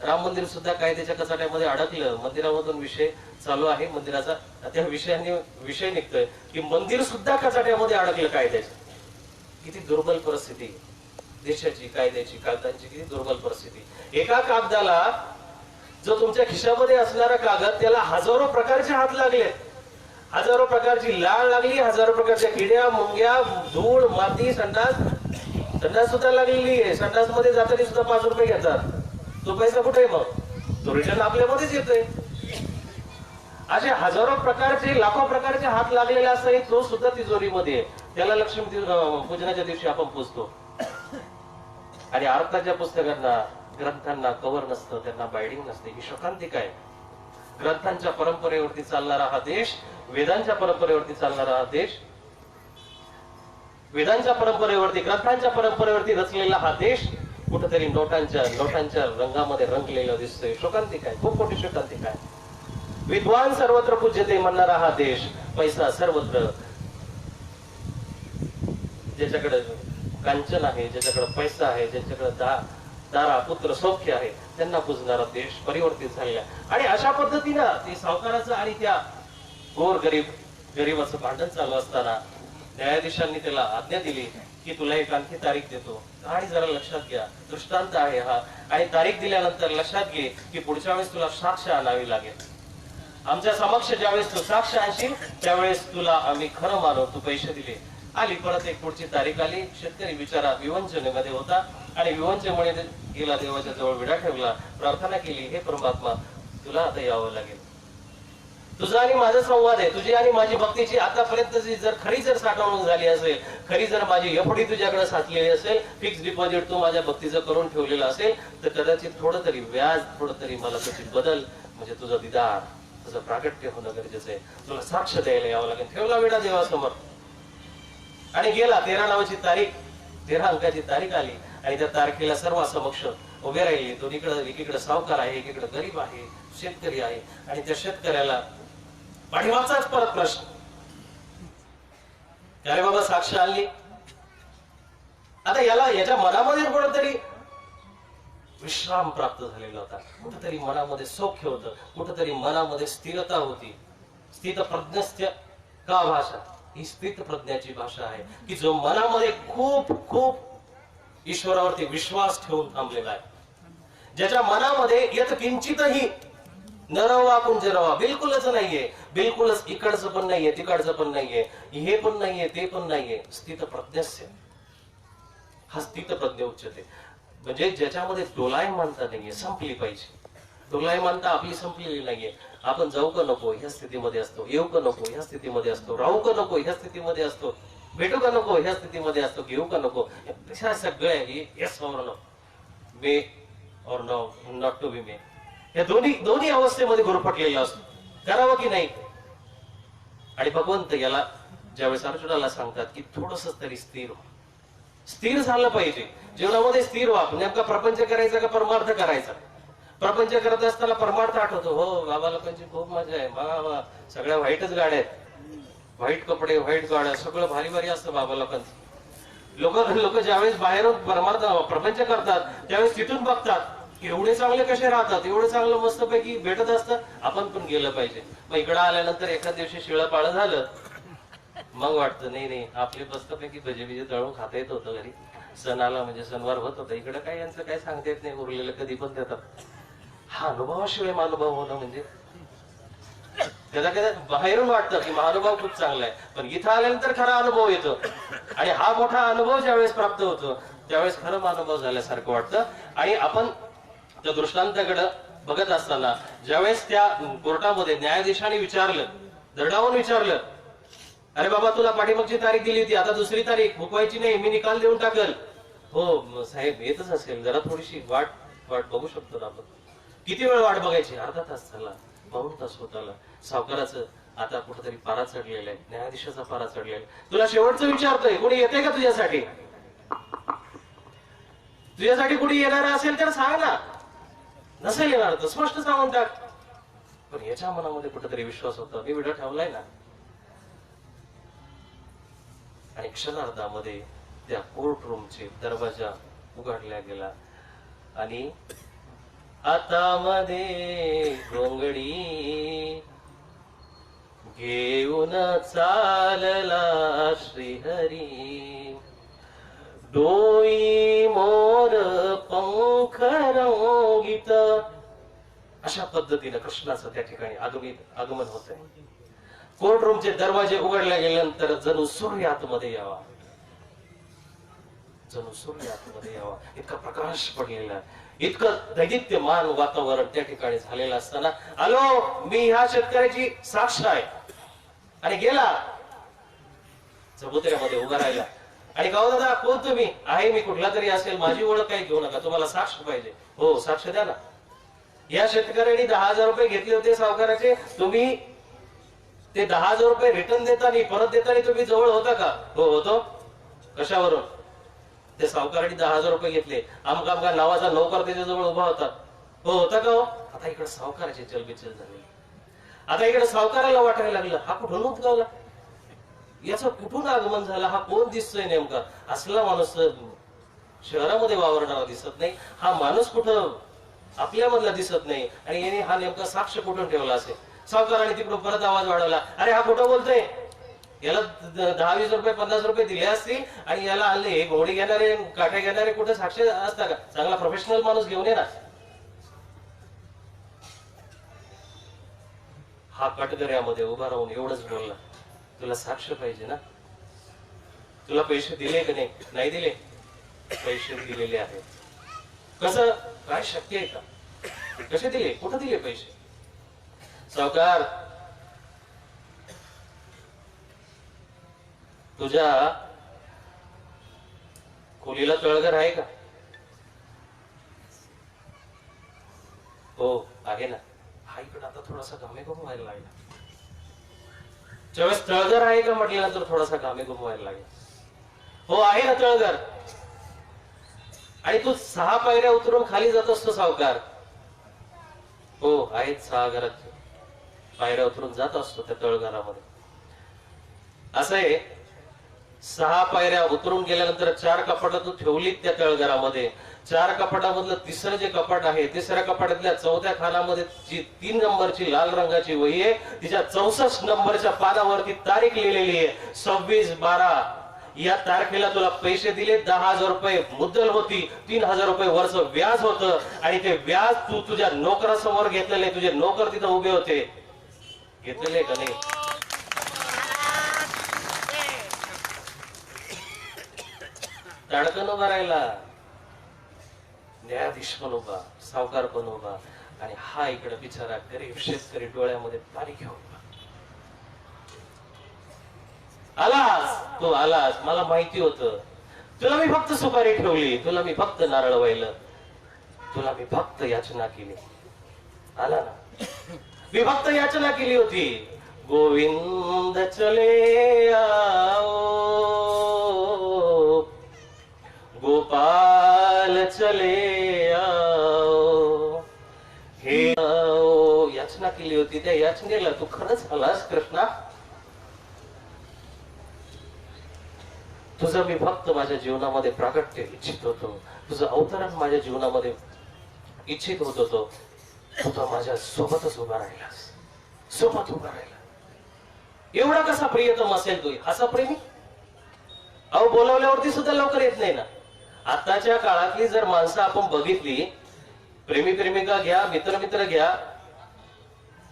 राम मंदिर सुद्धा कायद्याच्या कचाट्यामध्ये अडकलं. मंदिरामधून विषय चालू आहे मंदिराचा, त्या विषयाने विषय निघतोय की मंदिर सुद्धा कचाट्यामध्ये अडकलं कायद्याच्या. किती दुर्बल परिस्थिती देशाची, कायद्याची, कागदांची, किती दुर्बल परिस्थिती. एका कागदाला, जो तुमच्या खिशामध्ये असणारा कागद, त्याला हजारो प्रकारचे हात लागले, हजारो प्रकारची लाळ लागली, हजारो प्रकारच्या किड्या, मुंग्या, धूळ, माती, संडास सुद्धा लागलेली आहे. संडास मध्ये जाताना सुद्धा 5 रुपये घेतात. तो पैसा कुठे मग? तो रिटर्न आपल्यामध्येच येतोय. असे हजारो प्रकारचे, लाखो प्रकारचे हात लागलेले असताना तो सुद्धा तिजोरीमध्ये. त्याला लक्ष्मी पूजनाच्या दिवशी आपण पुजतो. आणि अर्थाच्या पुस्तकांना, ग्रंथांना कव्हर नसतं, त्यांना बाइडिंग नसते. ही शोकांतिका आहे. ग्रंथांच्या परंपरेवरती चालणारा हा देश, वेदांच्या परंपरेवरती चालणारा हा देश, वेदांच्या परंपरेवरती, ग्रंथांच्या परंपरेवरती रचलेला हा देश कुठेतरी नोटांच्या रंगामध्ये रंगलेला दिसतोय. शोकांतिका आहे, खूप मोठी शोकांतिका आहे. विद्वान सर्वत्र पूज्यते म्हणणारा हा देश, पैसा सर्वत्र, ज्याच्याकडे कांचन आहे, ज्याच्याकडे पैसा आहे, ज्याच्याकडे दारा पुत्र सौख्य आहे, त्यांना पूजणारा देश परिवर्तित झालेला. आणि अशा पद्धतीनं ते सावकाराचं आणि त्या गोर गरीबाचं भांडण चालू असताना न्यायाधीशांनी त्याला आज्ञा दिली की तुला एक आणखी तारीख देतो. आणि जरा लक्षात घ्या, दृष्टांत आहे हा. आणि तारीख दिल्यानंतर लक्षात घे की पुढच्या वेळेस तुला साक्ष आणावी लागेल. आमच्या समक्ष ज्यावेळेस तू साक्ष आणशील त्यावेळेस तुला आम्ही खरं मानू. तू पैसे दिले. आली परत एक पुढची तारीख आली. शेतकरी बिचारा विवंचनेमध्ये होता आणि विवंचनेमुळे गेला, देवाच्या जवळ विडा ठेवला, प्रार्थना केली, हे परमात्मा तुला आता यावं लागेल. तुझा आणि माझा संवाद आहे, तुझी आणि माझी भक्तीची आतापर्यंतची जर खरी साठवणूक झाली असेल, खरी जर माझी एफडी तुझ्याकडे साचलेली असेल, फिक्स डिपॉझिट तू माझ्या भक्तीचं करून ठेवलेलं असेल, तर कदाचित थोडं तरी व्याज, थोडं तरी मला तुझी बदल, म्हणजे तुझं दिदार, तुझं प्रागट्य होणं गरजेचं आहे. तुला साक्ष द्यायला यावं लागेल. ठेवला विडा देवासमोर आणि गेला. 13 नावाची तारीख, 13 अंकाची तारीख आली आणि त्या तारखेला सर्व समक्ष उभे राहिले. दोन्हीकडे, एकीकडे सावकार आहे, एकीकडे गरीब आहे, शेतकरी आहे. आणि त्या शेतकऱ्याला पाठीमागचाच परत प्रश्न, अरे बाबा साक्ष आणली, आता याच्या मनामध्ये कुठेतरी विश्राम प्राप्त झालेला होता, कुठेतरी मनामध्ये सौख्य होतं, कुठेतरी मनामध्ये स्थिरता होती. स्थित प्रज्ञस्य का भाषा, ही स्थित प्रज्ञाची भाषा आहे की जो मनामध्ये खूप खूप ईश्वरावरती विश्वास ठेवून थांबलेला आहे, ज्याच्या मनामध्ये येत किंचितही नरवा कुंजरवा बिलकुलच नाहीये, बिलकुलच इकडचं पण नाहीये, तिकडचं पण नाहीये, हे पण नाहीये, ते पण नाहीये. स्थित प्रज्ञस्य, हा स्थित प्रज्ञ उच्चते. म्हणजे ज्याच्यामध्ये डोलायमानता नाहीये, संपली पाहिजे. डोलायमानता आपली संपलेली नाहीये. आपण जाऊ का नको ह्या स्थितीमध्ये असतो, येऊ का नको ह्या स्थितीमध्ये असतो, राहू का नको ह्या स्थितीमध्ये असतो, भेटू का नको ह्या स्थितीमध्ये असतो, घेऊ का नको, ह्या सगळ्या येस और नो, मे और नो, नॉट टू बी मे, या दोन्ही अवस्थेमध्ये गुरफटलेला असतो. करावं की नाही. आणि भगवंत याला ज्यावेळेस अर्जुनाला सांगतात की थोडस तरी स्थिर झालं पाहिजे, जीवनामध्ये स्थिर व्हा. नेमका प्रपंच करायचा का परमार्थ करायचा. प्रपंच करत असताना परमार्थ आठवतो. हो बाबा लोकांची खूप मजा आहे, बाबा सगळ्या व्हाईटच गाड्या आहेत, व्हाईट कपडे, व्हाईट गाड्या, सगळं भारी भारी असतं बाबा लोकांचं. लोक ज्यावेळेस बाहेरून परमार्थ प्रपंच करतात त्यावेळेस तिथून बघतात एवढे चांगले कसे राहतात, एवढं चांगलं मस्तपैकी भेटत असतं, आपण पण गेलं पाहिजे. मग इकडं आल्यानंतर एखाद दिवशी शिळं पाळं झालं, मग वाटतं नाही नाही आपले मस्तपैकी भजे बिजे तळून खाता येत होतं घरी, सण आला म्हणजे सणवार होत होता. इकडे काय यांचं काय सांगता येत नाही, उरलेलं कधी पण देतात. हा अनुभवाशिवाय महानुभाव होणं म्हणजे त्याचा कधी बाहेरून वाटतं की महानुभाव खूप चांगला आहे, पण इथं आल्यानंतर खरा अनुभव येतो. आणि हा मोठा अनुभव ज्यावेळेस प्राप्त होतो त्यावेळेस खरं महानुभाव झाल्यासारखं वाटतं. आणि आपण त्या दृष्टांताकडे बघत असताना ज्यावेळेस त्या कोर्टामध्ये न्यायाधीशाने विचारलं, दरडावून विचारलं, अरे बाबा तुला पाठीमागची तारीख दिली होती, आता दुसरी तारीख हुकवायची नाही, मी निकाल देऊन टाकल. हो साहेब येतच असेल, जरा थोडीशी वाट बघू शकतो ना आपण. किती वेळ वाट बघायची? अर्धा तास झाला, पाऊण तास होत आला. सावकाराचं आता कुठेतरी पारा चढलेला आहे, न्यायाधीशाचा पारा चढलेला आहे. तुला शेवटचं विचारतोय, कोणी येते का तुझ्यासाठी? तुझ्यासाठी कोणी येणार असेल तर सांग ना, नसेल येणार तर स्पष्ट सांगून टाक. पण याच्या मनामध्ये कुठेतरी विश्वास होता, मी विडा ठेवलाय ना. आणि क्षणार्धामध्ये त्या कोर्ट रूमचे दरवाजा उघडला गेला आणि हातामध्ये घोंगडी घेऊन चालला श्रीहरी, डोई मोर पंख रंगीत. अशा पद्धतीने कृष्णाचं त्या ठिकाणी आगमन होत आहे. कोर्ट रूमचे दरवाजे उघडले गेल्यानंतर जणू सूर्य आतमध्ये यावा, जणू सूर्य आतमध्ये यावा, इतका प्रकाश पडलेला, इतकं दैदिप्यमान वातावरण त्या ठिकाणी झालेलं असताना, आलो मी ह्या शेतकऱ्याची साक्ष आहे. आणि गेला चबुतऱ्यामध्ये उभा राहिला आणि गाव दादा कोण तुम्ही? आहे मी कुठला तरी असेल, माझी ओळख काही घेऊ नका, तुम्हाला साक्ष पाहिजे. हो साक्ष द्या ना. या शेतकऱ्यांनी 10,000 रुपये घेतले होते सावकाराचे, तुम्ही ते 10,000 रुपये रिटर्न देताना परत देताना तुम्ही जवळ होता का? हो होतो. कशावरून? ते सावकाराने 10,000 रुपये घेतले, आमका नावाचा नोकर त्याच्या जवळ उभा होता. हो होता का? हो. आता इकडे सावकाराची चलबिचल झाली. आता इकडे सावकाराला वाटायला लागलं, हा कुठून उद्गावला, याचं कुठून आगमन झालं, हा कोण दिसतोय नेमका? असला माणूस शहरामध्ये वावरणारा दिसत नाही, हा माणूस कुठं आपल्यामधला दिसत नाही, आणि याने हा नेमका साक्ष कुठून ठेवला असेल. सावकाराने तिकडून परत आवाज वाढवला, अरे हा कुठं बोलतोय, याला 10-20 रुपये 50 रुपये दिले असतील आणि याला आणले, हे घोडी घेणारे काठ्या घेणारे कुठे साक्ष असता का? चांगला प्रोफेशनल माणूस घेऊन ये ना. हा कटगऱ्यामध्ये उभा राहून एवढंच बोलला, तुला साक्ष पाहिजे ना? तुला पैसे दिले की नाही? नाही दिले. पैसे दिलेले आहेत. कसं काय शक्य आहे का? कसे दिले? कुठं दिले पैसे? सावकार तुझ्या खोलीला तळघर आहे का? हो आहे ना. हा इकडे आता थोडासा घामे घुमवायला लागला. ज्यावेळेस तळघर आहे का म्हटल्यानंतर थोडासा घामे घुमवायला लागला. हो आहे ना तळघर. आणि तू 6 पायऱ्या उतरून खाली जात असतो सावकार. हो आहेत 6 घरात पायऱ्या उतरून जात असतो त्या तळघरामध्ये. असं आहे, 6 पायऱ्या उतरून गेल्यानंतर 4 कपाटं तू ठेवलीत त्या तळघरामध्ये. 4 कपाटामधलं तिसरं जे कपाट आहे, तिसऱ्या कपाटातल्या 4थ्या खानामध्ये जी 3 नंबरची लाल रंगाची वही आहे, तिच्या 64 नंबरच्या पानावरती तारीख लिहिलेली आहे 26/12. या तारखेला तुला पैसे दिले. 10,000 रुपये मुद्दल होती, 3,000 रुपये वरचं व्याज होतं, आणि ते व्याज तू तुझ्या नोकरासमोर घेतलेले. तुझे नोकर तिथं उभे होते. घेतलेले का नाही? धडकन उभा राहिला, न्यायाधीश पण उभा, सावकार पण उभा, आणि हा इकडे बिचारा गरीब शेतकरी डोळ्यामध्ये पाणी घेऊन आलास. तू आलास, मला माहिती होतं. तुला मी फक्त सुपारी ठेवली, तुला मी फक्त नारळ वाहिलं, तुला मी फक्त याचना केली. आला ना, मी फक्त याचना केली होती. गोविंद चले आओ, गोपाल चले आओ, हे आओ, याचना केली होती. त्या याचनेला तू खरंच आलास कृष्णा. तुझं मी फक्त माझ्या जीवनामध्ये प्रागट्य इच्छित होतो, तुझं अवतरण माझ्या जीवनामध्ये इच्छित होत होतो तो माझ्या सोबतच उभा राहिलास, सोबत उभा राहिला. एवढा कसा प्रियतम असेल तू, असा प्रेमी? अहो बोलावल्यावरती सुद्धा लवकर येत नाही ना. आताच्या काळातली जर माणसं आपण बघितली, प्रेमी प्रेमिका घ्या, मित्र मित्र घ्या,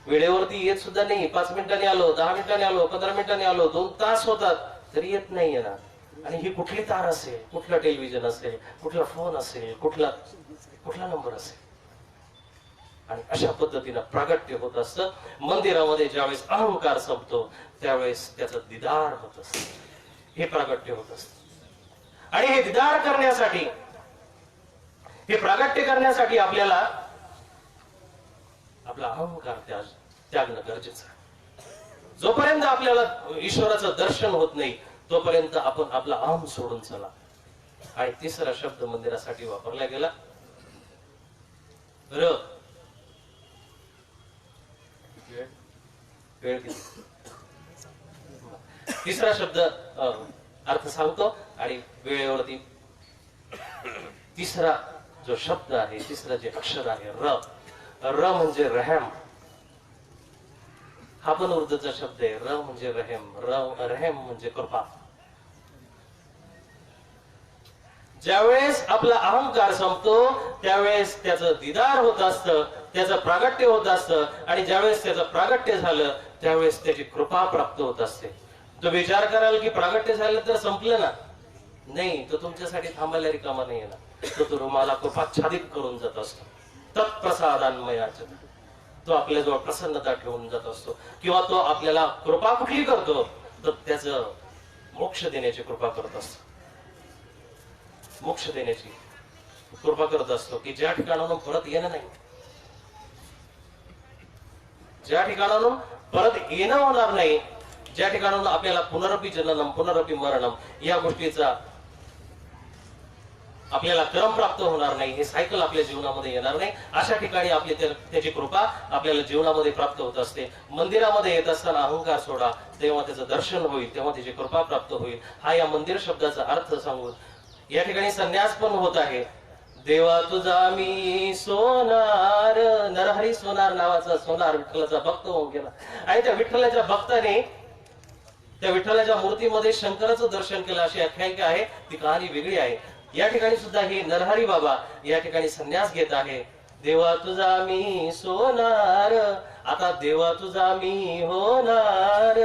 वेळेवरती येत सुद्धा नाही. 5 मिनिटांनी आलो, 10 मिनिटांनी आलो, 15 मिनिटांनी आलो, 2 तास होतात तरी येत नाहीये ना. आणि ही कुठली तार असेल, कुठला टेलिव्हिजन असेल, कुठला फोन असेल, कुठला नंबर असेल. आणि अशा पद्धतीनं प्रागट्य होत असतं. मंदिरामध्ये ज्यावेळेस अहंकार संपतो त्यावेळेस त्याचं दिदार होत असत, हे प्रागट्य होत असत. आणि हे दिदार करण्यासाठी, हे प्रागट्य करण्यासाठी आपल्याला आपला अहंकार त्यागणं गरजेचं आहे. जोपर्यंत आपल्याला ईश्वराचं दर्शन होत नाही तोपर्यंत आपण आपला अहम सोडून चला. आणि तिसरा शब्द मंदिरासाठी वापरला गेला र. वेळ किती? तिसरा शब्द अर्थ सांगतो आणि वेळेवरती तिसरा जो शब्द आहे, तिसरा जे अक्षर आहे र. र म्हणजे रहम. हा पण उर्दूचा शब्द आहे. र म्हणजे रहेम, रहेम म्हणजे कृपा. ज्यावेळेस आपला अहंकार संपतो त्यावेळेस त्याचं दिदार होत असतं, त्याचं प्रागट्य होत असतं. आणि ज्यावेळेस त्याचं प्रागट्य झालं त्यावेळेस त्याची कृपा प्राप्त होत असते. तो विचार कराल की प्रागट्य झालं तर संपलं ना, नाही, तो तुमच्यासाठी थांबायला रिकामा नाही ना. तो तुम्हाला कृपाच्छादित करून जात असतो. तत्प्रसादान्मयाचं, तो आपल्याजवळ प्रसन्नता ठेवून जात असतो. किंवा तो आपल्याला कृपा कुठली करतो तर त्याचं मोक्ष देण्याची कृपा करत असतो. मोक्ष देण्याची कृपा करत असतो की ज्या ठिकाणाहून परत येणं नाही, ज्या ठिकाणाहून परत येणं होणार नाही, ज्या ठिकाणाहून आपल्याला पुनरपी जननम पुनरपी मरणम या गोष्टीचा आपल्याला क्रम प्राप्त होणार नाही, हे सायकल आपल्या जीवनामध्ये येणार नाही, अशा ठिकाणी आपली त्याची कृपा आपल्याला जीवनामध्ये प्राप्त होत असते. मंदिरामध्ये येत असताना अहंकार सोडा, तेव्हा त्याचं दर्शन होईल, तेव्हा त्याची कृपा प्राप्त होईल. हा या मंदिर शब्दाचा अर्थ सांगून या ठिकाणी संन्यास पण होत आहे. देवा तुझा मी सोनार, नरहरी सोनार नावाचा सोनार विठ्ठलाचा भक्त होऊन गेला. आणि त्या विठ्ठलाच्या भक्ताने त्या विठ्ठलाच्या मूर्तीमध्ये शंकराचं दर्शन केलं, अशी आख्यायिका आहे. ती कहाणी वेगळी आहे. या ठिकाणी सुद्धा हे नरहरी बाबा या ठिकाणी संन्यास घेत आहे. देवा तुझा मी सोनार, आता देवा तुझा मी होणार,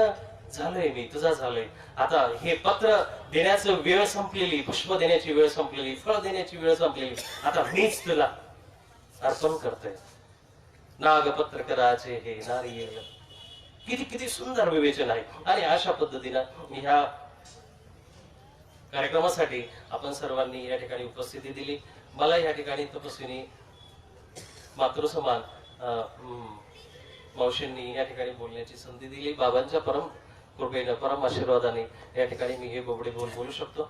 झालोय मी तुझा झालोय. आता हे पत्र देण्याची वेळ संपलेली, पुष्प देण्याची वेळ संपलेली, फळ देण्याची वेळ संपलेली, आता मीच तुला अर्पण करतोय. नागपत्र कराचे हे नारियल. किती किती सुंदर विवेचन आहे. आणि अशा पद्धतीनं ह्या कार्यक्रमासाठी आपण सर्वांनी या ठिकाणी उपस्थिती दिली. मला या ठिकाणी तपस्विनी मातृसमान मावशींनी या ठिकाणी बोलण्याची संधी दिली. बाबांच्या परम कृपेने, परम आशीर्वादाने या ठिकाणी मी हे बोबडे बोलू शकतो.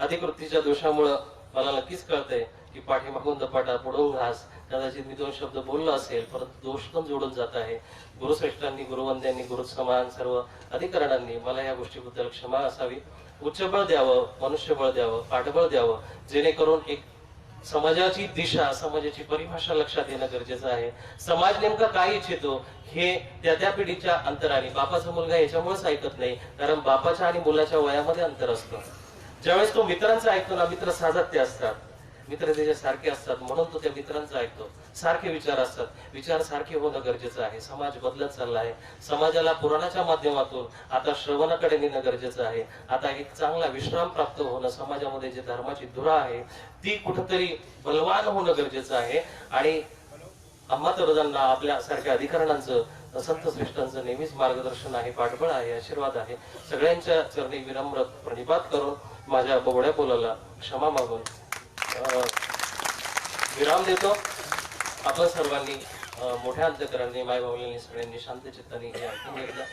अधिकृतीच्या दोषामुळं मला नक्कीच कळतंय की पाठीमागून दपाटा पुढून घास, कदाचित मी 2 शब्द बोललो असेल, परंतु दोष पण जोडून जात आहे. गुरुश्रेष्ठांनी, गुरुवंद्यांनी, गुरुसमान सर्व अधिकाऱ्यांनी मला या गोष्टीबद्दल क्षमा असावी. उच्चबळ द्यावं, मनुष्यबळ द्यावं, पाठबळ द्यावं, जेणेकरून एक समाजाची दिशा, समाजाची परिभाषा लक्षात येणं गरजेचं आहे. समाज नेमका काय इच्छितो हे त्या पिढीच्या अंतराने. बापाचा मुलगा याच्यामुळेच ऐकत नाही कारण बापाच्या आणि मुलाच्या वयामध्ये अंतर असतं. ज्यावेळेस तो मित्रांचं ऐकतो ना, मित्र साधत्य असतात, मित्र त्याच्या सारखे असतात, म्हणून तो त्या मित्रांचं ऐकतो. सारखे विचार असतात, विचार सारखे होणं गरजेचं आहे. समाज बदलत चालला आहे. समाजाला पुराणाच्या माध्यमातून आता श्रवणाकडे नेणं गरजेचं आहे. आता एक चांगला विश्राम प्राप्त होणं, समाजामध्ये जे धर्माची धुरा आहे ती कुठंतरी बलवान होणं गरजेचं आहे. आणि अम्मातरुजांना, आपल्या सारख्या अधिकाऱ्यांचं, संत श्रेष्ठांचं नेहमीच मार्गदर्शन आहे, पाठबळ आहे, आशीर्वाद आहे. सगळ्यांच्या चरणी विनम्र प्रणिपात करून माझ्या बोबड्या बोलाला क्षमा मागून विराम देतो. आपण सर्वांनी मोठ्या अंतकरणाने, मायबावल्यांनी, सगळ्यांनी शांत चित्ताने हे ऐकून घेतलं.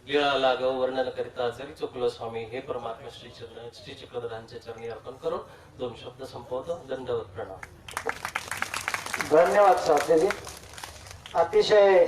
लीळा लाघव वर्णन करिता जरी चुकलो स्वामी, हे परमात्मा श्री चक्रधरांच्या चरणी अर्पण करून 2 शब्द संपवतो. दंडवत प्रणाम. धन्यवाद साधलेजी. अतिशय